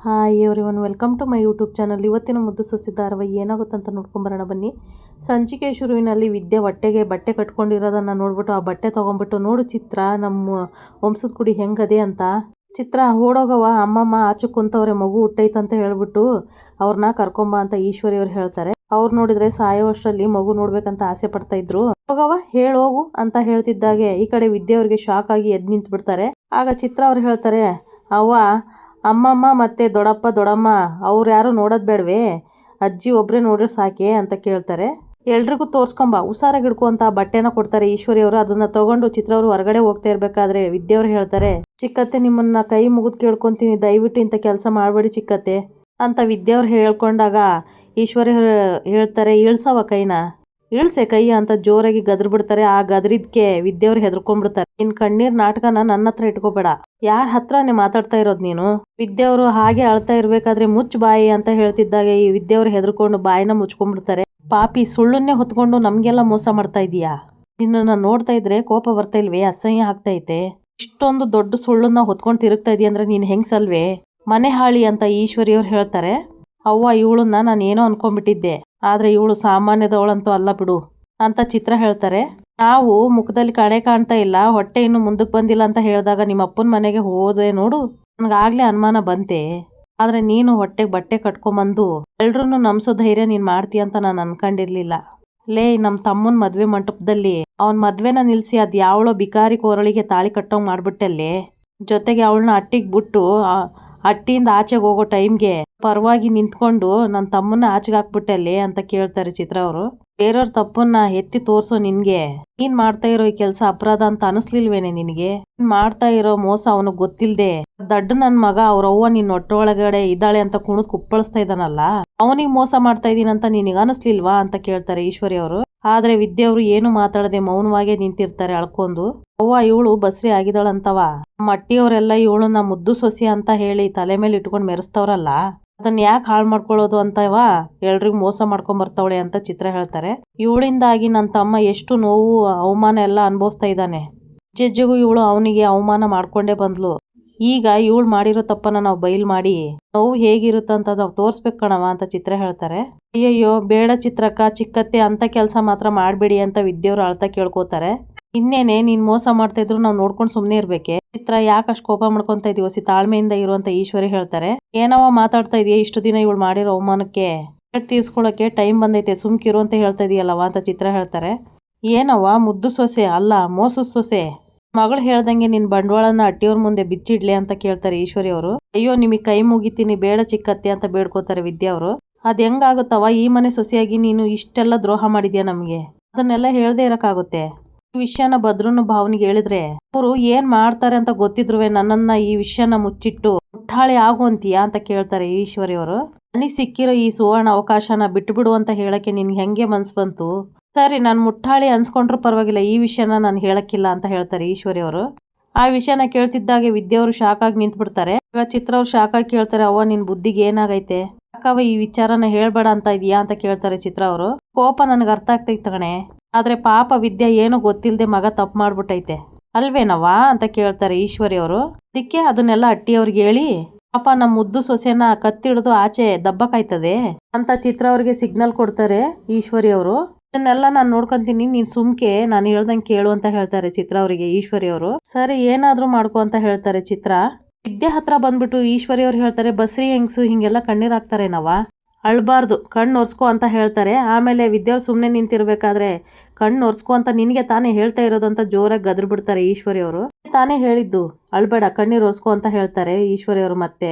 Hi everyone, welcome to my YouTube channel. ಇವತ್ತಿನ ಮುದ್ದು ಸೊಸೆ ಧಾರಾವಾಹಿ ಏನಾಗುತ್ತಂತ ನೋಡ್ಕೊಂಬರೋಣ ಬನ್ನಿ. ಸಂಚಿಕೆ ಶುರುವಿನಲ್ಲಿ ವಿದ್ಯೆ ಹೊಟ್ಟೆಗೆ ಬಟ್ಟೆ ಕಟ್ಕೊಂಡಿರೋದನ್ನು ನೋಡ್ಬಿಟ್ಟು ಆ ಬಟ್ಟೆ ತೊಗೊಂಡ್ಬಿಟ್ಟು, ನೋಡು ಚಿತ್ರ, ನಮ್ಮ ವಂಶದ ಕುಡಿ ಹೆಂಗದೆ ಅಂತ. ಚಿತ್ರ ಓಡೋಗವ, ಅಮ್ಮಮ್ಮ ಆಚೆ ಕುಂತವ್ರೆ, ಮಗು ಹುಟ್ಟೈತಂತ ಹೇಳ್ಬಿಟ್ಟು ಅವ್ರನ್ನ ಕರ್ಕೊಂಬ ಅಂತ ಈಶ್ವರಿ ಅವ್ರು ಹೇಳ್ತಾರೆ. ಅವ್ರು ನೋಡಿದ್ರೆ ಸಾಯೋ ಅಷ್ಟರಲ್ಲಿ ಮಗು ನೋಡ್ಬೇಕಂತ ಆಸೆ ಪಡ್ತಾ ಇದ್ರು. ಹೋಗವ ಹೇಳೋಗು ಅಂತ ಹೇಳ್ತಿದ್ದಾಗೆ ಈ ಕಡೆ ವಿದ್ಯೆ ಅವ್ರಿಗೆ ಶಾಕ್ ಆಗಿ ಎದ್ದು ನಿಂತು ಬಿಡ್ತಾರೆ. ಆಗ ಚಿತ್ರ ಅವ್ರು ಹೇಳ್ತಾರೆ, ಅವ್ವ, ಅಮ್ಮಮ್ಮ ಮತ್ತು ದೊಡ್ಡಪ್ಪ ದೊಡ್ಡಮ್ಮ ಅವ್ರು ಯಾರು ನೋಡೋದು ಬೇಡವೇ, ಅಜ್ಜಿ ಒಬ್ಬರೇ ನೋಡ್ರೆ ಸಾಕೆ ಅಂತ ಕೇಳ್ತಾರೆ. ಎಲ್ರಿಗೂ ತೋರಿಸ್ಕೊಂಬ, ಹುಷಾರಾಗಿ ಹಿಡ್ಕೊ ಅಂತ ಬಟ್ಟೆನ ಕೊಡ್ತಾರೆ ಈಶ್ವರಿ ಅವರು. ಅದನ್ನ ತಗೊಂಡು ಚಿತ್ರವರು ಹೊರಗಡೆ ಹೋಗ್ತಾ ಇರ್ಬೇಕಾದ್ರೆ ವಿದ್ಯೆಯವ್ರು ಹೇಳ್ತಾರೆ, ಚಿಕ್ಕತ್ತೆ ನಿಮ್ಮನ್ನ ಕೈ ಮುಗಿದು ಕೇಳ್ಕೊತೀನಿ, ದಯವಿಟ್ಟು ಇಂಥ ಕೆಲಸ ಮಾಡಬೇಡಿ ಚಿಕ್ಕತ್ತೆ ಅಂತ ವಿದ್ಯೆಯವ್ರು ಹೇಳ್ಕೊಂಡಾಗ ಈಶ್ವರಿ ಹೇಳ್ತಾರೆ, ಇಳ್ಸವ ಕೈನ, ಇಳ್ಸೆ ಕೈ ಅಂತ ಜೋರಾಗಿ ಗದ್ರ ಬಿಡ್ತಾರೆ. ಆ ಗದ್ರಿದ್ಕೆ ವಿದ್ಯೆಯವ್ರು ಹೆದರ್ಕೊಂಡ್ಬಿಡ್ತಾರೆ. ನಿನ್ ಕಣ್ಣೀರ್ ನಾಟಕನ ನನ್ನ ಹತ್ರ ಇಟ್ಕೋಬೇಡ, ಯಾರ ಹತ್ರನೇ ಮಾತಾಡ್ತಾ ಇರೋದು ನೀನು. ವಿದ್ಯೆಯವರು ಹಾಗೆ ಅಳ್ತಾ ಇರ್ಬೇಕಾದ್ರೆ ಮುಚ್ಚ ಬಾಯಿ ಅಂತ ಹೇಳ್ತಿದ್ದಾಗ ಈ ವಿದ್ಯೆಯವ್ರು ಹೆದರ್ಕೊಂಡು ಬಾಯಿನ ಮುಚ್ಕೊಂಡ್ಬಿಡ್ತಾರೆ. ಪಾಪಿ, ಸುಳ್ಳುನ್ನೇ ಹೊತ್ಕೊಂಡು ನಮ್ಗೆಲ್ಲ ಮೋಸ ಮಾಡ್ತಾ ಇದೀಯಾ, ನಿನ್ನ ನೋಡ್ತಾ ಇದ್ರೆ ಕೋಪ ಬರ್ತಾ ಇಲ್ವೇ, ಅಸಹ್ಯ ಆಗ್ತಾ ಐತೆ, ಇಷ್ಟೊಂದು ದೊಡ್ಡ ಸುಳ್ಳುನ್ನ ಹೊತ್ಕೊಂಡು ತಿರುಗ್ತಾ ಇದೀಯ ಅಂದ್ರೆ ನೀನ್ ಹೆಂಗ್ಸಲ್ವೇ, ಮನೆ ಹಾಳಿ ಅಂತ ಈಶ್ವರಿಯವ್ರು ಹೇಳ್ತಾರೆ. ಅವ್ವ, ಇವಳನ್ನ ನಾನು ಏನೋ ಅನ್ಕೊಂಡ್ಬಿಟ್ಟಿದ್ದೆ, ಆದ್ರೆ ಇವಳು ಸಾಮಾನ್ಯದವಳಂತೂ ಅಲ್ಲ ಬಿಡು ಅಂತ ಚಿತ್ರ ಹೇಳ್ತಾರೆ. ನಾವು ಮುಖದಲ್ಲಿ ಕಣೆ ಕಾಣ್ತಾ ಇಲ್ಲ, ಹೊಟ್ಟೆ ಇನ್ನು ಮುಂದಕ್ಕೆ ಬಂದಿಲ್ಲ ಅಂತ ಹೇಳಿದಾಗ ನಿಮ್ಮ ಅಪ್ಪನ ಮನೆಗೆ ಹೋದೆ ನೋಡು, ನನಗಾಗ್ಲೇ ಅನುಮಾನ ಬಂತೆ. ಆದ್ರೆ ನೀನು ಹೊಟ್ಟೆಗೆ ಬಟ್ಟೆ ಕಟ್ಕೊಂಬಂದು ಎಲ್ರೂ ನಂಬಿಸೋ ಧೈರ್ಯ ನೀನ್ ಮಾಡ್ತೀಯ ಅಂತ ನಾನು ಅನ್ಕೊಂಡಿರ್ಲಿಲ್ಲ. ಲೇ, ನಮ್ಮ ತಮ್ಮನ ಮದ್ವೆ ಮಂಟಪದಲ್ಲಿ ಅವನ್ ಮದ್ವೆನ ನಿಲ್ಸಿ ಅದ್ ಯಾವಳೋ ಬಿಕಾರಿ ಕೋರಳಿಗೆ ತಾಳಿ ಕಟ್ಟೋಂಗ್ ಮಾಡ್ಬಿಟ್ಟಲ್ಲೇ, ಜೊತೆಗೆ ಅವಳನ್ನ ಅಟ್ಟಿಗೆ ಬಿಟ್ಟು ಅಟ್ಟಿಯಿಂದ ಆಚೆಗೆ ಹೋಗೋ ಟೈಮ್ಗೆ ಪರವಾಗಿ ನಿಂತ್ಕೊಂಡು ನನ್ನ ತಮ್ಮನ್ನ ಆಚೆಗೆ ಹಾಕ್ಬಿಟ್ಟಲ್ಲಿ ಅಂತ ಕೇಳ್ತಾರೆ ಚಿತ್ರ ಅವರು. ಬೇರೆಯವ್ರ ತಪ್ಪನ್ನ ಎತ್ತಿ ತೋರ್ಸೋ ನಿನ್ಗೆ, ನೀನ್ ಮಾಡ್ತಾ ಇರೋ ಈ ಕೆಲಸ ಅಪರಾಧ ಅಂತ ಅನಿಸ್ಲಿಲ್ವೇನೆ ನಿನಗೆ, ನೀನ್ ಮಾಡ್ತಾ ಇರೋ ಮೋಸ ಅವನಿಗೆ ಗೊತ್ತಿಲ್ದೆ ದಡ್ಡ ನನ್ ಮಗ ಅವ್ರವ್ವ ನಿನ್ ಹೊಟ್ಟೆ ಒಳಗಡೆ ಇದ್ದಾಳೆ ಅಂತ ಕುಣಿದ್ ಕುಪ್ಪಳಿಸ್ತಾ ಇದ್ದಾನಲ್ಲ, ಅವನಿಗೆ ಮೋಸ ಮಾಡ್ತಾ ಇದೀನಂತ ನಿನಗೆ ಅನಿಸ್ಲಿಲ್ವಾ ಅಂತ ಕೇಳ್ತಾರೆ ಈಶ್ವರಿ ಅವರು. ಆದ್ರೆ ವಿದ್ಯೆಯವರು ಏನು ಮಾತಾಡದೆ ಮೌನವಾಗೇ ನಿಂತಿರ್ತಾರೆ ಅಳ್ಕೊಂಡು. ಅವ್ವ, ಇವಳು ಬಸ್ರಿ ಆಗಿದಾಳಂತವ, ಮಟ್ಟಿಯವರೆಲ್ಲ ಇವಳನ್ನ ಮುದ್ದು ಸೊಸೆ ಅಂತ ಹೇಳಿ ತಲೆ ಮೇಲೆ ಇಟ್ಕೊಂಡು ಮೆರೆಸ್ತವ್ರಲ್ಲ, ಅದನ್ನ ಯಾಕೆ ಹಾಳು ಮಾಡ್ಕೊಳ್ಳೋದು ಅಂತವ ಎಲ್ರಿಗೂ ಮೋಸ ಮಾಡ್ಕೊಂಡ್ ಬರ್ತಾವಳೆ ಅಂತ ಚಿತ್ರ ಹೇಳ್ತಾರೆ. ಇವಳಿಂದಾಗಿ ನನ್ನ ತಮ್ಮ ಎಷ್ಟು ನೋವು ಅವಮಾನ ಎಲ್ಲ ಅನುಭವಿಸ್ತಾ ಇದ್ದಾನೆ, ಜಜ್ಜೆಗೂ ಇವಳು ಅವನಿಗೆ ಅವಮಾನ ಮಾಡ್ಕೊಂಡೇ ಬಂದ್ಲು. ಈಗ ಇವಳು ಮಾಡಿರೋ ತಪ್ಪನ್ನ ನಾವು ಬಯಲು ಮಾಡಿ ನೋವು ಹೇಗಿರುತ್ತಂತ ನಾವು ತೋರ್ಸ್ಬೇಕು ಕಣವ ಅಂತ ಚಿತ್ರ ಹೇಳ್ತಾರೆ. ಅಯ್ಯಯ್ಯೋ ಬೇಡ ಚಿತ್ರಕ್ಕ, ಚಿಕ್ಕತ್ತೆ ಅಂತ ಕೆಲಸ ಮಾತ್ರ ಮಾಡಬೇಡಿ ಅಂತ ವಿದ್ಯೆಯವ್ರು ಅಳ್ತಾ ಕೇಳ್ಕೋತಾರೆ. ಇನ್ನೇನೆ ನೀನ್ ಮೋಸ ಮಾಡ್ತಾ ಇದ್ರು ನಾವು ನೋಡ್ಕೊಂಡು ಸುಮ್ನೆ ಇರ್ಬೇಕೆ, ಚಿತ್ರ ಯಾಕಷ್ಟು ಕೋಪ ಮಾಡ್ಕೊಂತ ಇದೀವಿ, ಹೊಸಿ ತಾಳ್ಮೆಯಿಂದ ಇರುವಂತ ಈಶ್ವರಿ ಹೇಳ್ತಾರೆ. ಏನವ ಮಾತಾಡ್ತಾ ಇದೀಯ, ಇಷ್ಟು ದಿನ ಇವಳು ಮಾಡಿರೋ ಅವಮಾನಕ್ಕೆ ತೀರ್ಸ್ಕೊಳಕ್ಕೆ ಟೈಮ್ ಬಂದೈತೆ, ಸುಮ್ಕಿರು ಅಂತ ಹೇಳ್ತಾ ಇದೀಯಲ್ಲವ ಅಂತ ಚಿತ್ರ ಹೇಳ್ತಾರೆ. ಏನವ್ವ, ಮುದ್ದು ಸೊಸೆ ಅಲ್ಲ ಮೋಸದ ಸೊಸೆ, ಮಗಳು ಹೇಳ್ದಂಗೆ ನಿನ್ ಬಂಡವಾಳನ ಅಟ್ಟಿಯವ್ರ ಮುಂದೆ ಬಿಚ್ಚಿಡ್ಲಿ ಅಂತ ಕೇಳ್ತಾರೆ ಈಶ್ವರಿ ಅವರು. ಅಯ್ಯೋ ನಿಮಗೆ ಕೈ ಮುಗಿತೀನಿ, ಬೇಡ ಚಿಕ್ಕತ್ತೆ ಅಂತ ಬೇಡ್ಕೋತಾರೆ ವಿದ್ಯಾ ಅವರು. ಅದ್ ಹೆಂಗಾಗುತ್ತವ, ಈ ಮನೆ ಸೊಸೆಯಾಗಿ ನೀನು ಇಷ್ಟೆಲ್ಲ ದ್ರೋಹ ಮಾಡಿದ್ಯಾ ನಮ್ಗೆ, ಅದನ್ನೆಲ್ಲ ಹೇಳ್ದೆ ಇರಕ್ಕಾಗುತ್ತೆ. ಈ ವಿಷಯನ ಭದ್ರನ ಭಾವನಿಗೆ ಹೇಳಿದ್ರೆ ಅವರು ಏನ್ ಮಾಡ್ತಾರೆ ಅಂತ ಗೊತ್ತಿದ್ರುವೆ ನನ್ನನ್ನ ಈ ವಿಷಯನ ಮುಚ್ಚಿಟ್ಟು ಮುಟ್ಟಾಳೆ ಆಗುವಂತೀಯಾ ಅಂತ ಕೇಳ್ತಾರೆ ಈಶ್ವರಿ ಅವರು. ನನಗೆ ಸಿಕ್ಕಿರೋ ಈ ಸುವರ್ಣ ಅವಕಾಶನ ಬಿಟ್ಬಿಡು ಅಂತ ಹೇಳಕ್ಕೆ ನಿನ್ಗೆ ಹೆಂಗೆ ಮನ್ಸು ಬಂತು, ಸರಿ ನಾನು ಮುಟ್ಟಾಳಿ ಅನ್ಸ್ಕೊಂಡ್ರು ಪರವಾಗಿಲ್ಲ, ಈ ವಿಷಯನ ನಾನು ಹೇಳಕ್ಕಿಲ್ಲ ಅಂತ ಹೇಳ್ತಾರೆ ಈಶ್ವರಿ ಅವರು. ಆ ವಿಷಯನ ಕೇಳ್ತಿದ್ದಾಗೆ ವಿದ್ಯೆಯವರು ಶಾಕ್ ಆಗಿ ನಿಂತು ಬಿಡ್ತಾರೆ. ಆಗ ಚಿತ್ರ ಅವ್ರು ಶಾಕ್ ಆಗಿ ಕೇಳ್ತಾರೆ, ಅವ್ವ ನಿನ್ ಬುದ್ಧಿಗೆ ಏನಾಗೈತೆ, ಯಾಕವ ಈ ವಿಚಾರನ ಹೇಳ್ಬೇಡ ಅಂತ ಇದೀಯಾ ಅಂತ ಕೇಳ್ತಾರೆ ಚಿತ್ರ ಅವರು. ಕೋಪ ನನಗೆ ಅರ್ಥ ಆಗ್ತೈತೆ ಕಣೆ, ಆದ್ರೆ ಪಾಪ ವಿದ್ಯಾ ಏನೋ ಗೊತ್ತಿಲ್ಲದೆ ಮಗ ತಪ್ಪು ಮಾಡ್ಬಿಟ್ಟೈತೆ ಅಲ್ವೇನವಾ ಅಂತ ಕೇಳ್ತಾರೆ ಈಶ್ವರಿ ಅವರು. ಅದಕ್ಕೆ ಅದನ್ನೆಲ್ಲ ಅಟ್ಟಿಯವ್ರಿಗೆ ಹೇಳಿ ಪಾಪ ನಮ್ಮ ಮುದ್ದು ಸೊಸೆನ ಕತ್ತಿಡಿದು ಆಚೆ ದಬ್ಬಕಾಯ್ತದೆ ಅಂತ ಚಿತ್ರ ಅವ್ರಿಗೆ ಸಿಗ್ನಲ್ ಕೊಡ್ತಾರೆ ಈಶ್ವರಿ ಅವರು. ಇದನ್ನೆಲ್ಲ ನಾನು ನೋಡ್ಕೊಂತೀನಿ, ನೀನ್ ಸುಮ್ಕೆ ನಾನು ಹೇಳ್ದಂಗೆ ಕೇಳು ಅಂತ ಹೇಳ್ತಾರೆ ಚಿತ್ರ ಅವರಿಗೆ ಈಶ್ವರಿ ಅವರು. ಸರಿ ಏನಾದ್ರೂ ಮಾಡ್ಕೊ ಅಂತ ಹೇಳ್ತಾರೆ ಚಿತ್ರ. ವಿದ್ಯೆ ಹತ್ರ ಬಂದ್ಬಿಟ್ಟು ಈಶ್ವರಿ ಅವ್ರು ಹೇಳ್ತಾರೆ, ಬಸ್ರಿ ಹೆಂಗ್ಸು ಹಿಂಗೆಲ್ಲ ಕಣ್ಣೀರ್ ಹಾಕ್ತಾರೇನವ, ಅಳ್ಬಾರ್ದು, ಕಣ್ಣು ಒರ್ಸ್ಕೊ ಅಂತ ಹೇಳ್ತಾರೆ. ಆಮೇಲೆ ವಿದ್ಯೆಯವ್ರು ಸುಮ್ಮನೆ ನಿಂತಿರ್ಬೇಕಾದ್ರೆ ಕಣ್ಣು ಒರ್ಸ್ಕೊ ಅಂತ ನಿನಗೆ ತಾನೇ ಹೇಳ್ತಾ ಇರೋದು ಅಂತ ಜೋರಾಗಿ ಗದ್ರ ಬಿಡ್ತಾರೆ ಈಶ್ವರಿ ಅವರು. ತಾನೇ ಹೇಳಿದ್ದು ಅಳ್ಬೇಡ, ಕಣ್ಣೀರ್ ಒರ್ಸ್ಕೊ ಅಂತ ಹೇಳ್ತಾರೆ ಈಶ್ವರಿ ಅವರು. ಮತ್ತೆ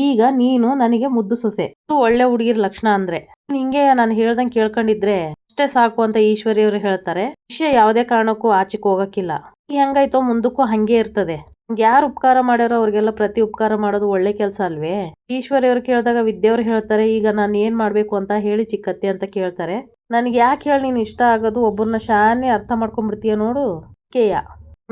ಈಗ ನೀನು ನನಗೆ ಮುದ್ದು ಸೊಸೆ, ಒಳ್ಳೆ ಹುಡುಗಿರ್ ಲಕ್ಷಣ ಅಂದ್ರೆ ಹಿಂಗೆ ನಾನು ಹೇಳ್ದಂಗೆ ಕೇಳ್ಕೊಂಡಿದ್ರೆ ಅಷ್ಟೇ ಸಾಕು ಅಂತ ಈಶ್ವರಿ ಅವರು ಹೇಳ್ತಾರೆ. ವಿಷಯ ಯಾವುದೇ ಕಾರಣಕ್ಕೂ ಆಚೆಗೆ ಹೋಗಕ್ಕಿಲ್ಲ, ಹೆಂಗಾಯ್ತೋ ಮುಂದಕ್ಕೂ ಹಂಗೆ ಇರ್ತದೆ, ಯಾರು ಉಪಕಾರ ಮಾಡ್ಯಾರೋ ಅವ್ರಿಗೆಲ್ಲ ಪ್ರತಿ ಉಪಕಾರ ಮಾಡೋದು ಒಳ್ಳೆ ಕೆಲಸ ಅಲ್ವೇ. ಈಶ್ವರಿ ಅವ್ರು ಕೇಳಿದಾಗ ವಿದ್ಯೆಯವ್ರು ಹೇಳ್ತಾರೆ, ಈಗ ನಾನು ಏನ್ ಮಾಡ್ಬೇಕು ಅಂತ ಹೇಳಿ ಚಿಕ್ಕತ್ತೆ ಅಂತ ಕೇಳ್ತಾರೆ. ನನ್ಗೆ ಯಾಕೆ ಹೇಳಿ ನೀನ್ ಇಷ್ಟ ಆಗೋದು, ಒಬ್ಬರನ್ನ ಶಾನೆ ಅರ್ಥ ಮಾಡ್ಕೊಂಡ್ಬಿಡ್ತೀಯ ನೋಡು ಕೇಯ,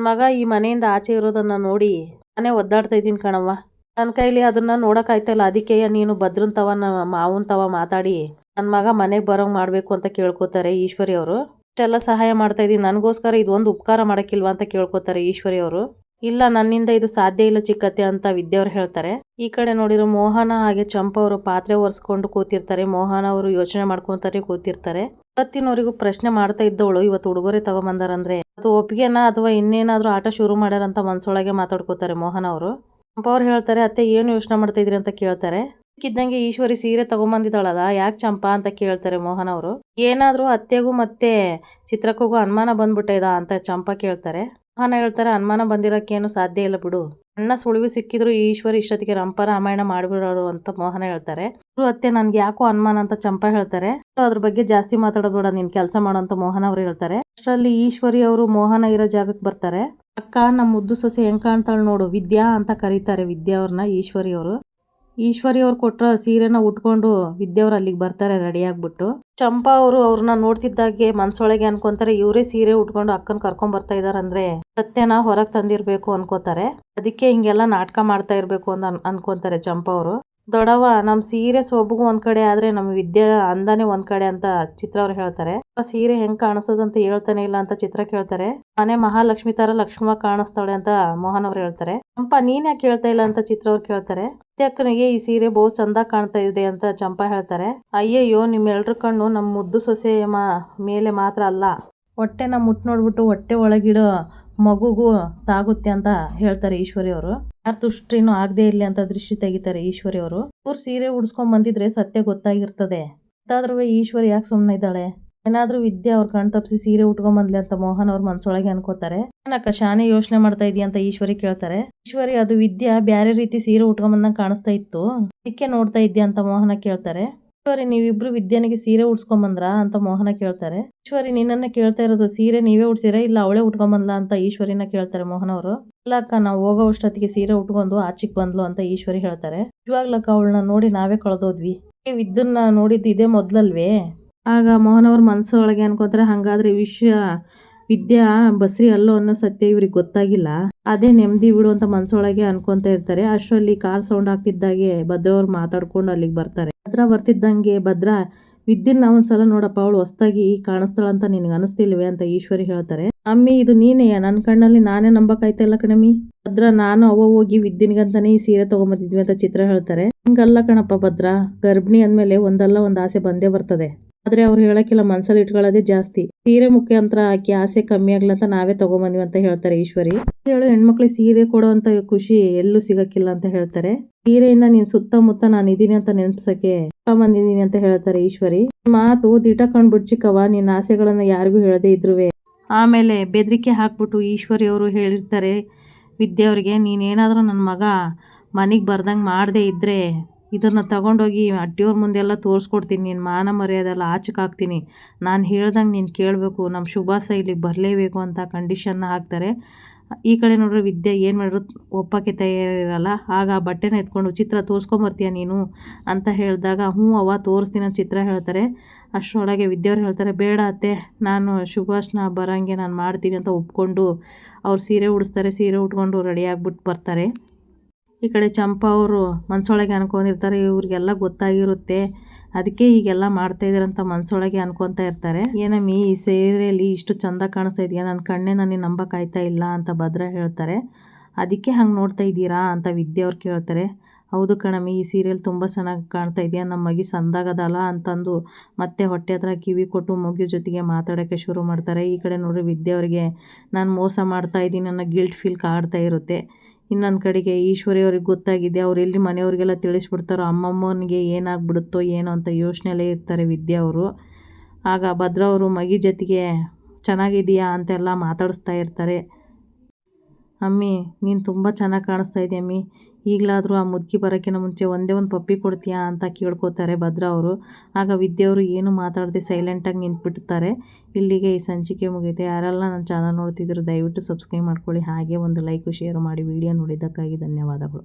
ಮಗ ಈ ಮನೆಯಿಂದ ಆಚೆ ಇರೋದನ್ನ ನೋಡಿ ನಾನೇ ಒದ್ದಾಡ್ತಾ ಇದ್ದೀನಿ ಕಣವ್ವ, ನನ್ನ ಕೈಲಿ ಅದನ್ನ ನೋಡಕ್ ಆಯ್ತಲ್ಲ, ಅದಕ್ಕೆ ನೀನು ಭದ್ರನ್ ತವ ಮಾವನ್ ತವ ಮಾತಾಡಿ ನನ್ನ ಮಗ ಮನೆಗೆ ಬರೋಂಗ್ ಮಾಡ್ಬೇಕು ಅಂತ ಕೇಳ್ಕೊತಾರೆ ಈಶ್ವರಿ ಅವರು. ಇಷ್ಟೆಲ್ಲ ಸಹಾಯ ಮಾಡ್ತಾ ಇದೀನಿ, ನನಗೋಸ್ಕರ ಇದೊಂದು ಉಪಕಾರ ಮಾಡಕ್ಕಿಲ್ವಾ ಅಂತ ಕೇಳ್ಕೊತಾರೆ ಈಶ್ವರಿ ಅವರು. ಇಲ್ಲ ನನ್ನಿಂದ ಇದು ಸಾಧ್ಯ ಇಲ್ಲ ಚಿಕ್ಕತ್ತೆ ಅಂತ ವಿದ್ಯೆಯವ್ರು ಹೇಳ್ತಾರೆ. ಈ ಕಡೆ ನೋಡಿರೋ ಮೋಹನ ಹಾಗೆ ಚಂಪಾ ಅವರು ಪಾತ್ರೆ ಒರೆಸ್ಕೊಂಡು ಕೂತಿರ್ತಾರೆ. ಮೋಹನ ಅವರು ಯೋಚನೆ ಮಾಡ್ಕೊಂತಾರೆ ಕೂತಿರ್ತಾರೆ. ಇವತ್ತಿನವರೆಗೂ ಪ್ರಶ್ನೆ ಮಾಡ್ತಾ ಇದ್ದವಳು ಇವತ್ತು ಉಡುಗೊರೆ ತಗೊಂಬಂದಾರಂದ್ರೆ ಅದು ಒಪ್ಪಿಗೆನಾ ಅಥವಾ ಇನ್ನೇನಾದ್ರೂ ಆಟ ಶುರು ಮಾಡ್ಯಾರಂತ ಮನ್ಸೊಳಗೆ ಮಾತಾಡ್ಕೋತಾರೆ ಮೋಹನ ಅವರು. ಚಂಪಾ ಅವ್ರು ಹೇಳ್ತಾರೆ, ಅತ್ತೆ ಏನು ಯೋಚನೆ ಮಾಡ್ತಾ ಇದ್ರಿ ಅಂತ ಕೇಳ್ತಾರೆ. ಇದ್ದಂಗೆ ಈಶ್ವರಿ ಸೀರೆ ತಗೊಂಬಂದಿದ್ದಾಳಲ್ಲ ಯಾಕೆ ಚಂಪಾ ಅಂತ ಕೇಳ್ತಾರೆ ಮೋಹನ್ ಅವರು. ಏನಾದ್ರೂ ಅತ್ತೆಗೂ ಮತ್ತೆ ಚಿತ್ರಕ್ಕಗೂ ಅನುಮಾನ ಬಂದ್ಬಿಟ್ಟಿದ ಅಂತ ಚಂಪಾ ಕೇಳ್ತಾರೆ. ಮೋಹನ ಹೇಳ್ತಾರೆ, ಅನುಮಾನ ಬಂದಿರಕ್ಕೇನು ಸಾಧ್ಯ ಇಲ್ಲ ಬಿಡು, ಅಣ್ಣ ಸುಳಿವು ಸಿಕ್ಕಿದ್ರು ಈಶ್ವರಿ ಇಷ್ಟೊತ್ತಿಗೆ ರಂಪ ರಾಮಾಯಣ ಮಾಡ್ಬಿಡೋರು ಅಂತ ಮೋಹನ ಹೇಳ್ತಾರೆ. ಅತ್ತೆ ನನ್ಗೆ ಯಾಕೋ ಅನುಮಾನ ಅಂತ ಚಂಪಾ ಹೇಳ್ತಾರೆ. ಅದ್ರ ಬಗ್ಗೆ ಜಾಸ್ತಿ ಮಾತಾಡೋದ್ಬೇಡ, ನೀನ್ ಕೆಲಸ ಮಾಡೋ ಅಂತ ಮೋಹನ್ ಅವರು ಹೇಳ್ತಾರೆ. ಅಷ್ಟರಲ್ಲಿ ಈಶ್ವರಿ ಅವರು ಮೋಹನ ಇರೋ ಜಾಗಕ್ಕೆ ಬರ್ತಾರೆ. ಅಕ್ಕ, ನಮ್ಮ ಮುದ್ದು ಸೊಸೆ ಹೆಂಗ್ ಕಾಣ್ತಾಳ ನೋಡು ವಿದ್ಯಾ ಅಂತ ಕರೀತಾರೆ ವಿದ್ಯಾ ಅವ್ರನ್ನ ಈಶ್ವರಿ ಅವರು. ಈಶ್ವರಿ ಅವ್ರು ಕೊಟ್ರ ಸೀರೆನ ಉಟ್ಕೊಂಡು ವಿದ್ಯವ್ರು ಅಲ್ಲಿಗೆ ಬರ್ತಾರೆ ರೆಡಿ ಆಗ್ಬಿಟ್ಟು. ಚಂಪಾ ಅವರು ಅವ್ರನ್ನ ನೋಡ್ತಿದ್ದಾಗೆ ಮನ್ಸೊಳಗೆ ಅನ್ಕೊಂತಾರೆ, ಇವರೇ ಸೀರೆ ಉಟ್ಕೊಂಡು ಅಕ್ಕನ್ ಕರ್ಕೊಂಡ್ ಬರ್ತಾ ಇದಾರಂದ್ರೆ ಸತ್ಯನ ಹೊರಗ್ ತಂದಿರ್ಬೇಕು ಅನ್ಕೋತಾರೆ. ಅದಕ್ಕೆ ಹಿಂಗೆಲ್ಲ ನಾಟಕ ಮಾಡ್ತಾ ಇರ್ಬೇಕು ಅಂತ ಅನ್ಕೊಂತಾರೆ ಚಂಪಾ ಅವರು. ದೊಡವ, ನಮ್ ಸೀರೆ ಸೊಬಗು ಒಂದ್ ಕಡೆ ಆದ್ರೆ ನಮ್ ವಿದ್ಯೆ ಅಂದಾನೆ ಒಂದ್ ಕಡೆ ಅಂತ ಚಿತ್ರ ಅವ್ರು ಹೇಳ್ತಾರೆ. ಸೀರೆ ಹೆಂಗ್ ಕಾಣಿಸ್ತದಂತ ಹೇಳ್ತಾನೆ ಇಲ್ಲ ಅಂತ ಚಿತ್ರ ಕೇಳ್ತಾರೆ. ಮನೆ ಮಹಾಲಕ್ಷ್ಮಿ ತರ ಲಕ್ಷ್ಮ ಕಾಣಿಸ್ತಾಳೆ ಅಂತ ಮೋಹನ್ ಅವ್ರು ಹೇಳ್ತಾರೆ. ಚಂಪಾ, ನೀನ್ ಯಾಕೆ ಹೇಳ್ತಾ ಇಲ್ಲ ಅಂತ ಚಿತ್ರ ಅವ್ರು ಕೇಳ್ತಾರೆ. ಅಕ್ಕನಿಗೆ ಈ ಸೀರೆ ಬಹು ಚಂದ ಕಾಣ್ತಾ ಇದೆ ಅಂತ ಚಂಪಾ ಹೇಳ್ತಾರೆ. ಅಯ್ಯಯ್ಯೋ, ನಿಮ್ಮೆಲ್ರ ಕಣ್ಣು ನಮ್ ಮುದ್ದು ಸೊಸೆ ಮೇಲೆ ಮಾತ್ರ ಅಲ್ಲ, ಹೊಟ್ಟೆನ ಮುಟ್ ನೋಡ್ಬಿಟ್ಟು ಹೊಟ್ಟೆ ಒಳಗಿಡೋ ಮಗುಗೂ ತಾಗುತ್ತೆ ಅಂತ ಹೇಳ್ತಾರೆ ಈಶ್ವರಿ ಅವರು. ಯಾರು ತುಷ್ಟ್ರಿನೂ ಆಗದೆ ಇರ್ಲಿ ಅಂತ ದೃಷ್ಟಿ ತೆಗಿತಾರೆ ಈಶ್ವರಿ ಅವರು. ಇವ್ರು ಸೀರೆ ಉಡ್ಸ್ಕೊಂಡ್ ಬಂದಿದ್ರೆ ಸತ್ಯ ಗೊತ್ತಾಗಿರ್ತದೆ. ಅದಾದ್ರೂ ಈಶ್ವರಿ ಯಾಕೆ ಸುಮ್ಮನೆ ಇದ್ದಾಳೆ? ಏನಾದ್ರೂ ವಿದ್ಯೆ ಅವ್ರ ಕಣ್ ತಪ್ಪಿಸಿ ಸೀರೆ ಉಟ್ಕೊಂಬಂದ್ಲಿ ಅಂತ ಮೋಹನ್ ಅವ್ರ ಮನ್ಸೊಳಗೆ ಅನ್ಕೋತಾರೆ. ಏನಕ್ಕ ಶಾನೆ ಯೋಚನೆ ಮಾಡ್ತಾ ಇದೀಯ ಅಂತ ಈಶ್ವರಿ ಕೇಳ್ತಾರೆ. ಈಶ್ವರಿ, ಅದು ವಿದ್ಯಾ ಬ್ಯಾರೆ ರೀತಿ ಸೀರೆ ಉಟ್ಕೊಂಬಂದಂಗ್ ಕಾಣಿಸ್ತಾ ಇತ್ತು, ಅದಕ್ಕೆ ನೋಡ್ತಾ ಇದ್ಯಾ ಅಂತ ಮೋಹನ ಕೇಳ್ತಾರೆ. ಈಶ್ವರಿ, ನೀವಿಬ್ರು ವಿದ್ಯಾನಿಗೆ ಸೀರೆ ಉಡ್ಸ್ಕೊಂಬಂದ್ರ ಅಂತ ಮೋಹನ ಕೇಳ್ತಾರೆ. ಈಶ್ವರಿ, ನಿನ್ನನ್ನ ಕೇಳ್ತಾ ಇರೋದು ಸೀರೆ ನೀವೇ ಉಡ್ಸಿರ ಇಲ್ಲ ಅವಳೇ ಉಟ್ಕೊಂಬಂದ್ಲ ಅಂತ ಈಶ್ವರಿನ ಕೇಳ್ತಾರೆ ಮೋಹನ್ ಅವರು. ಇಲ್ಲ ಅಕ್ಕ, ನಾವು ಹೋಗೋ ಅಷ್ಟೊತ್ತಿಗೆ ಸೀರೆ ಉಟ್ಕೊಂಡು ಆಚಿಕ್ ಬಂದ್ಲು ಅಂತ ಈಶ್ವರಿ ಹೇಳ್ತಾರೆ. ನಿಜವಾಗ್ಲಕ್ಕ ಅವಳನ್ನ ನೋಡಿ ನಾವೇ ಕಳೆದೋದ್ವಿ, ವಿದ್ಯನ್ನ ನೋಡಿದ್ದು ಇದೇ ಮೊದ್ಲಲ್ವೇ? ಆಗ ಮೋಹನ್ ಅವ್ರ ಮನಸ್ಸೊಳಗೆ ಅನ್ಕೋತಾರೆ, ಹಂಗಾದ್ರೆ ವಿದ್ಯಾ ಬಸ್ರಿ ಅಲ್ಲೋ ಅನ್ನೋ ಸತ್ಯ ಇವ್ರಿಗೆ ಗೊತ್ತಾಗಿಲ್ಲ, ಅದೇ ನೆಮ್ಮದಿ ಬಿಡು ಅಂತ ಮನಸ್ಸೊಳಗೆ ಅನ್ಕೊಂತ ಇರ್ತಾರೆ. ಅಷ್ಟರಲ್ಲಿ ಕಾರ್ ಸೌಂಡ್ ಆಗ್ತಿದ್ದಾಗೆ ಭದ್ರ ಅವ್ರು ಮಾತಾಡ್ಕೊಂಡು ಅಲ್ಲಿಗೆ ಬರ್ತಾರೆ. ಭದ್ರ ಬರ್ತಿದ್ದಂಗೆ, ಭದ್ರ, ವಿದ್ಯನ್ನ ಒಂದ್ಸಲ ನೋಡಪ್ಪ, ಅವಳು ಹೊಸ್ದಾಗಿ ಕಾಣಿಸ್ತಾಳಂತ ನಿನ್ಗೆ ಅನಿಸ್ತಿಲ್ವೇ ಅಂತ ಈಶ್ವರಿ ಹೇಳ್ತಾರೆ. ಅಮ್ಮಿ, ಇದು ನೀನೇ, ನನ್ನ ಕಣ್ಣಲ್ಲಿ ನಾನೇ ನಂಬಕಾಯ್ತಾ ಇಲ್ಲ ಕಣಮ್ಮಿ. ಭದ್ರ, ನಾನು ಹೋಗಿ ವಿದ್ಯನ್ಗಂತಾನೆ ಈ ಸೀರೆ ತಗೊಂಬಂದಿದ್ವಿ ಅಂತ ಚಿತ್ರ ಹೇಳ್ತಾರೆ. ಹಂಗಲ್ಲ ಕಣಪ್ಪ ಭದ್ರ, ಗರ್ಭಿಣಿ ಅಂದ್ಮೇಲೆ ಒಂದಲ್ಲ ಒಂದ್ ಆಸೆ ಬಂದೇ ಬರ್ತದೆ, ಆದ್ರೆ ಅವ್ರು ಹೇಳಕ್ಕಿಲ್ಲ, ಮನ್ಸಲ್ಲಿ ಇಟ್ಕೊಳ್ಳೋದೇ ಜಾಸ್ತಿ. ಸೀರೆ ಮುಖ್ಯಾಂತರ ಆಕಿ ಆಸೆ ಕಮ್ಮಿ ಆಗ್ಲಂತ ನಾವೇ ತಗೊಂಬಂದ್ವಿ ಅಂತ ಹೇಳ್ತಾರೆ ಈಶ್ವರಿ. ಹೇಳು, ಹೆಣ್ಮಕ್ಳಿಗೆ ಸೀರೆ ಕೊಡೋ ಅಂತ ಖುಷಿ ಎಲ್ಲೂ ಸಿಗಕ್ಕಿಲ್ಲ ಅಂತ ಹೇಳ್ತಾರೆ. ಸೀರೆಯಿಂದ ನೀನ್ ಸುತ್ತಮುತ್ತ ನಾನು ಇದೀನಿ ಅಂತ ನೆನ್ಪ್ಸಕ್ಕೆ ಬಂದಿದೀನಿ ಅಂತ ಹೇಳ್ತಾರೆ ಈಶ್ವರಿ. ಮಾತು ದಿಟ ಕಂಡ್ಬಿಡ್ ಚಿಕ್ಕವ, ನಿನ್ನ ಆಸೆಗಳನ್ನ ಯಾರಿಗೂ ಹೇಳದೇ ಇದ್ರುವೆ. ಆಮೇಲೆ ಬೆದರಿಕೆ ಹಾಕ್ಬಿಟ್ಟು ಈಶ್ವರಿ ಅವರು ಹೇಳಿರ್ತಾರೆ ವಿದ್ಯೆಯವ್ರಿಗೆ, ನೀನೇನಾದ್ರೂ ನನ್ನ ಮಗ ಮನೆಗೆ ಬರ್ದಂಗೆ ಮಾಡದೇ ಇದ್ರೆ ಇದನ್ನು ತಗೊಂಡೋಗಿ ಅಡ್ಡಿಯವ್ರ ಮುಂದೆಲ್ಲ ತೋರಿಸ್ಕೊಡ್ತೀನಿ, ನಿನ್ನ ಮಾನ ಮರ್ಯಾದೆಲ್ಲ ಆಚಕಾಗ್ತೀನಿ, ನಾನು ಹೇಳ್ದಂಗೆ ನೀನು ಕೇಳಬೇಕು, ನಮ್ಮ ಶುಭಾಸ ಇಲ್ಲಿಗೆ ಬರಲೇಬೇಕು ಅಂತ ಕಂಡೀಷನ್ನ ಹಾಕ್ತಾರೆ. ಈ ಕಡೆ ನೋಡ್ರೆ ವಿದ್ಯೆ ಏನು ಮಾಡಿದ್ರು ಒಪ್ಪಕ್ಕೆ ತಯಾರಿರಲ್ಲ. ಆಗ ಆ ಬಟ್ಟೆನ ಎತ್ಕೊಂಡು, ಚಿತ್ರ ತೋರಿಸ್ಕೊಂಬರ್ತೀಯ ನೀನು ಅಂತ ಹೇಳಿದಾಗ, ಹ್ಞೂ ಅವ್ವ ತೋರಿಸ್ತೀನಿ ಅಂತ ಚಿತ್ರ ಹೇಳ್ತಾರೆ. ಅಷ್ಟರೊಳಗೆ ವಿದ್ಯೆಯವ್ರು ಹೇಳ್ತಾರೆ, ಬೇಡ ಅತ್ತೆ, ನಾನು ಸುಭಾಷ್ನ ಬರೋಂಗೆ ನಾನು ಮಾಡ್ತೀನಿ ಅಂತ ಒಪ್ಕೊಂಡು ಅವ್ರು ಸೀರೆ ಉಡಿಸ್ತಾರೆ. ಸೀರೆ ಉಟ್ಕೊಂಡು ರೆಡಿ ಆಗ್ಬಿಟ್ಟು ಬರ್ತಾರೆ. ಈ ಕಡೆ ಚಂಪಾ ಅವರು ಮನಸೊಳಗೆ ಅನ್ಕೊಂಡಿರ್ತಾರೆ, ಇವ್ರಿಗೆಲ್ಲ ಗೊತ್ತಾಗಿರುತ್ತೆ, ಅದಕ್ಕೆ ಹೀಗೆಲ್ಲ ಮಾಡ್ತಾ ಇದಾರಂತ ಮನಸೊಳಗೆ ಅನ್ಕೊತಾ ಇರ್ತಾರೆ. ಏನಮ್ಮಿ, ಈ ಸೀರೆಯಲ್ಲಿ ಇಷ್ಟು ಚಂದ ಕಾಣಿಸ್ತಾ ಇದೆಯಾ, ನನ್ನ ಕಣ್ಣೇ ನನಗೆ ನಂಬಕ್ಕಾಯ್ತಾ ಇಲ್ಲ ಅಂತ ಭದ್ರ ಹೇಳ್ತಾರೆ. ಅದಕ್ಕೆ ಹಂಗೆ ನೋಡ್ತಾ ಇದ್ದೀರಾ ಅಂತ ವಿದ್ಯೆಯವ್ರು ಕೇಳ್ತಾರೆ. ಹೌದು ಕಣಮ್ಮಿ, ಈ ಸೀರಿಯಲ್ ತುಂಬ ಚೆನ್ನಾಗಿ ಕಾಣ್ತಾ ಇದೆಯಾ, ನಮ್ಮ ಮಗಿ ಸಂದಾಗದಲ್ಲ ಅಂತಂದು ಮತ್ತೆ ಹೊಟ್ಟೆ ಹತ್ರ ಕಿವಿ ಕೊಟ್ಟು ಮಗು ಜೊತೆಗೆ ಮಾತಾಡೋಕ್ಕೆ ಶುರು ಮಾಡ್ತಾರೆ. ಈ ಕಡೆ ನೋಡ್ರಿ ವಿದ್ಯೆಯವ್ರಿಗೆ ನಾನು ಮೋಸ ಮಾಡ್ತಾ ಇದ್ದೀನಿ ಅನ್ನೋ ಗಿಲ್ಟ್ ಫೀಲ್ ಕಾಡ್ತಾ ಇರುತ್ತೆ. ಇನ್ನೊಂದು ಕಡೆಗೆ ಈಶ್ವರಿ ಅವ್ರಿಗೆ ಗೊತ್ತಾಗಿದೆ, ಅವ್ರು ಎಲ್ಲಿ ಮನೆಯವ್ರಿಗೆಲ್ಲ ತಿಳಿಸ್ಬಿಡ್ತಾರೋ, ಅಮ್ಮಮ್ಮನಿಗೆ ಏನಾಗ್ಬಿಡುತ್ತೋ ಏನೋ ಅಂತ ಯೋಚನೆಯಲ್ಲೇ ಇರ್ತಾರೆ ವಿದ್ಯಾ ಅವರು. ಆಗ ಭದ್ರ ಅವರು ಮಗಿ ಜೊತೆಗೆ ಚೆನ್ನಾಗಿದೆಯಾ ಅಂತೆಲ್ಲ ಮಾತಾಡಿಸ್ತಾ ಇರ್ತಾರೆ. ಅಮ್ಮಿ, ನೀನು ತುಂಬ ಚೆನ್ನಾಗಿ ಕಾಣಿಸ್ತಾ ಇದೆಯಾ ಅಮ್ಮಿ, ಈಗಲಾದರೂ ಆ ಮುದುಕಿ ಬರೋಕ್ಕಿಂತ ಮುಂಚೆ ಒಂದೇ ಒಂದು ಪಪ್ಪಿ ಕೊಡ್ತೀಯಾ ಅಂತ ಕೇಳ್ಕೊತಾರೆ ಭದ್ರ ಅವರು. ಆಗ ವಿದ್ಯೆಯವರು ಏನು ಮಾತಾಡದೆ ಸೈಲೆಂಟಾಗಿ ನಿಂತ್ಬಿಡ್ತಾರೆ. ಇಲ್ಲಿಗೆ ಈ ಸಂಚಿಕೆ ಮುಗಿದೆ. ಯಾರೆಲ್ಲ ನನ್ನ ಚಾನಲ್ ನೋಡ್ತಿದ್ರು ದಯವಿಟ್ಟು ಸಬ್ಸ್ಕ್ರೈಬ್ ಮಾಡ್ಕೊಳ್ಳಿ, ಹಾಗೆ ಒಂದು ಲೈಕ್ ಶೇರ್ ಮಾಡಿ. ವಿಡಿಯೋ ನೋಡಿದ್ದಕ್ಕಾಗಿ ಧನ್ಯವಾದಗಳು.